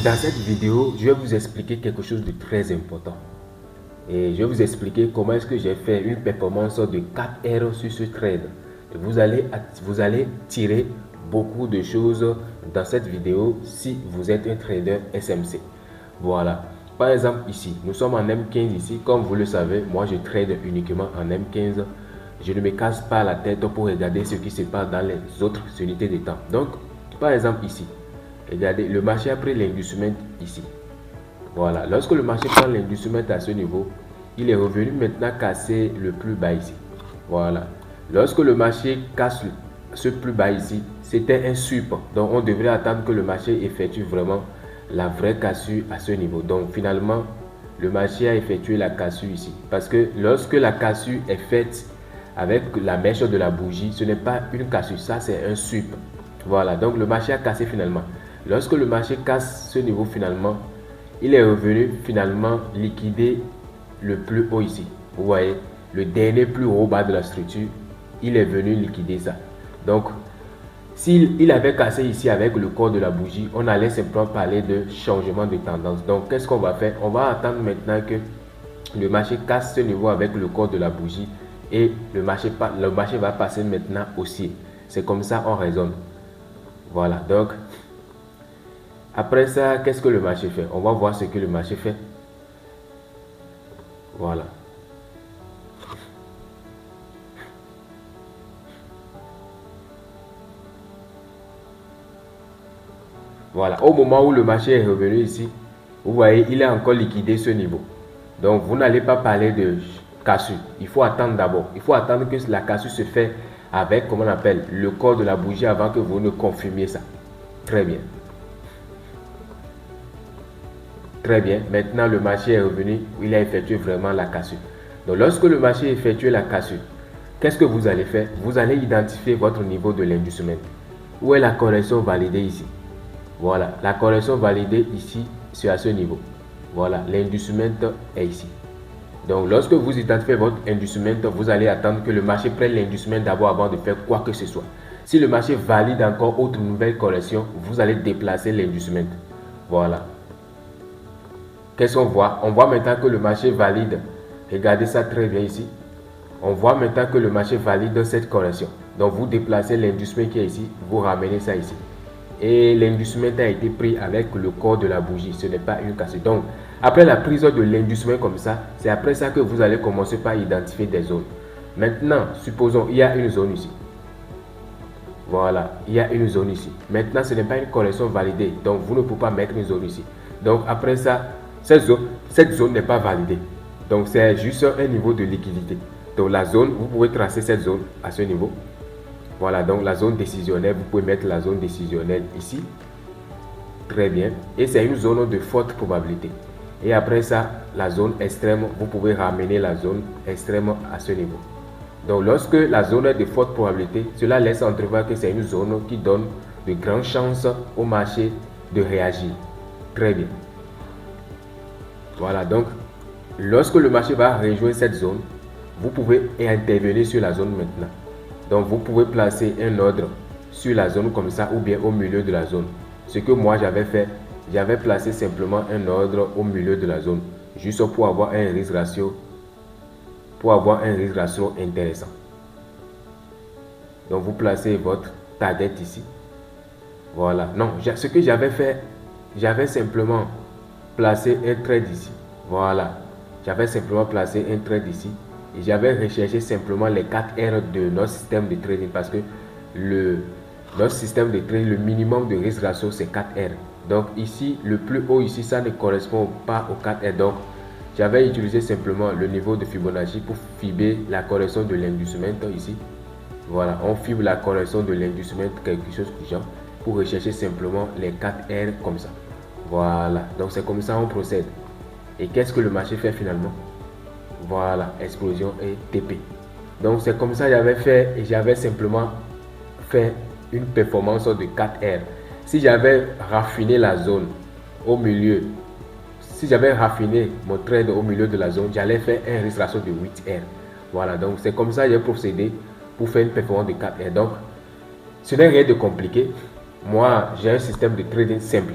Dans cette vidéo, je vais vous expliquer quelque chose de très important. Et je vais vous expliquer comment est-ce que j'ai fait une performance de 4 heures sur ce trade. Et vous allez tirer beaucoup de choses dans cette vidéo si vous êtes un trader SMC. Voilà. Par exemple ici, nous sommes en M15 ici. Comme vous le savez, moi je trade uniquement en M15. Je ne me casse pas la tête pour regarder ce qui se passe dans les autres unités de temps. Donc, par exemple ici, regardez, le marché a pris l'inducement ici. Voilà, lorsque le marché prend l'inducement à ce niveau, il est revenu maintenant casser le plus bas ici. Voilà, lorsque le marché casse ce plus bas ici, c'était un support. Donc on devrait attendre que le marché effectue vraiment la vraie cassure à ce niveau. Donc finalement, le marché a effectué la cassure ici. Parce que lorsque la cassure est faite avec la mèche de la bougie, ce n'est pas une cassure, ça c'est un support. Voilà, donc le marché a cassé finalement. Lorsque le marché casse ce niveau finalement, il est revenu finalement liquider le plus haut ici. Vous voyez, le dernier plus haut bas de la structure, il est venu liquider ça. Donc, s'il avait cassé ici avec le corps de la bougie, on allait simplement parler de changement de tendance. Donc, qu'est-ce qu'on va faire? On va attendre maintenant que le marché casse ce niveau avec le corps de la bougie et le marché va passer maintenant haussier. C'est comme ça on raisonne. Voilà, donc après ça, qu'est-ce que le marché fait? On va voir ce que le marché fait. Voilà. Voilà, au moment où le marché est revenu ici, vous voyez, il a encore liquidé ce niveau. Donc, vous n'allez pas parler de cassure. Il faut attendre d'abord. Il faut attendre que la cassure se fait avec, comment on appelle, le corps de la bougie avant que vous ne confirmiez ça. Très bien. Très bien. Maintenant, le marché est revenu. Il a effectué vraiment la cassure. Donc, lorsque le marché effectue la cassure, qu'est-ce que vous allez faire? Vous allez identifier votre niveau de l'inducement. Où est la correction validée ici? Voilà, la correction validée ici, c'est à ce niveau. Voilà, l'inducement est ici. Donc, lorsque vous identifiez votre inducement, vous allez attendre que le marché prenne l'inducement d'abord avant de faire quoi que ce soit. Si le marché valide encore autre nouvelle correction, vous allez déplacer l'inducement. Voilà. Qu'est-ce qu'on voit? On voit maintenant que le marché valide. Regardez ça très bien ici. On voit maintenant que le marché valide cette correction. Donc, vous déplacez l'inducement qui est ici, vous ramenez ça ici. Et l'inducement a été pris avec le corps de la bougie. Ce n'est pas une cassure. Donc, après la prise de l'inducement comme ça, c'est après ça que vous allez commencer par identifier des zones. Maintenant, supposons il y a une zone ici. Voilà, il y a une zone ici. Maintenant, ce n'est pas une correction validée. Donc, vous ne pouvez pas mettre une zone ici. Donc, après ça, cette zone n'est pas validée. Donc, c'est juste un niveau de liquidité. Donc, la zone, vous pouvez tracer cette zone à ce niveau. Voilà, donc la zone décisionnelle, vous pouvez mettre la zone décisionnelle ici. Très bien. Et c'est une zone de forte probabilité. Et après ça, la zone extrême, vous pouvez ramener la zone extrême à ce niveau. Donc lorsque la zone est de forte probabilité, cela laisse entrevoir que c'est une zone qui donne de grandes chances au marché de réagir. Très bien. Voilà, donc lorsque le marché va rejoindre cette zone, vous pouvez intervenir sur la zone maintenant. Donc vous pouvez placer un ordre sur la zone comme ça ou bien au milieu de la zone. Ce que moi j'avais fait, j'avais placé simplement un ordre au milieu de la zone, juste pour avoir un risque ratio, intéressant. Donc vous placez votre target ici. Voilà. Non, ce que j'avais fait, j'avais simplement placé un trade ici. Voilà. J'avais simplement placé un trade ici. Et j'avais recherché simplement les 4 R de notre système de trading parce que notre système de trading, le minimum de risque ratio, c'est 4 R. Donc ici, le plus haut ici, ça ne correspond pas aux 4 R. Donc, j'avais utilisé simplement le niveau de Fibonacci pour fibrer la correction de l'inducement ici. Voilà, on fibre la correction de l'inducement, quelque chose du genre, pour rechercher simplement les 4 R comme ça. Voilà, donc c'est comme ça on procède. Et qu'est-ce que le marché fait finalement? Voilà, explosion et TP. Donc c'est comme ça que j'avais fait et j'avais simplement fait une performance de 4R. Si j'avais raffiné la zone au milieu, si j'avais raffiné mon trade au milieu de la zone, j'allais faire un risque ratio de 8R. Voilà, donc c'est comme ça que j'ai procédé pour faire une performance de 4R. Donc ce n'est rien de compliqué. Moi, j'ai un système de trading simple.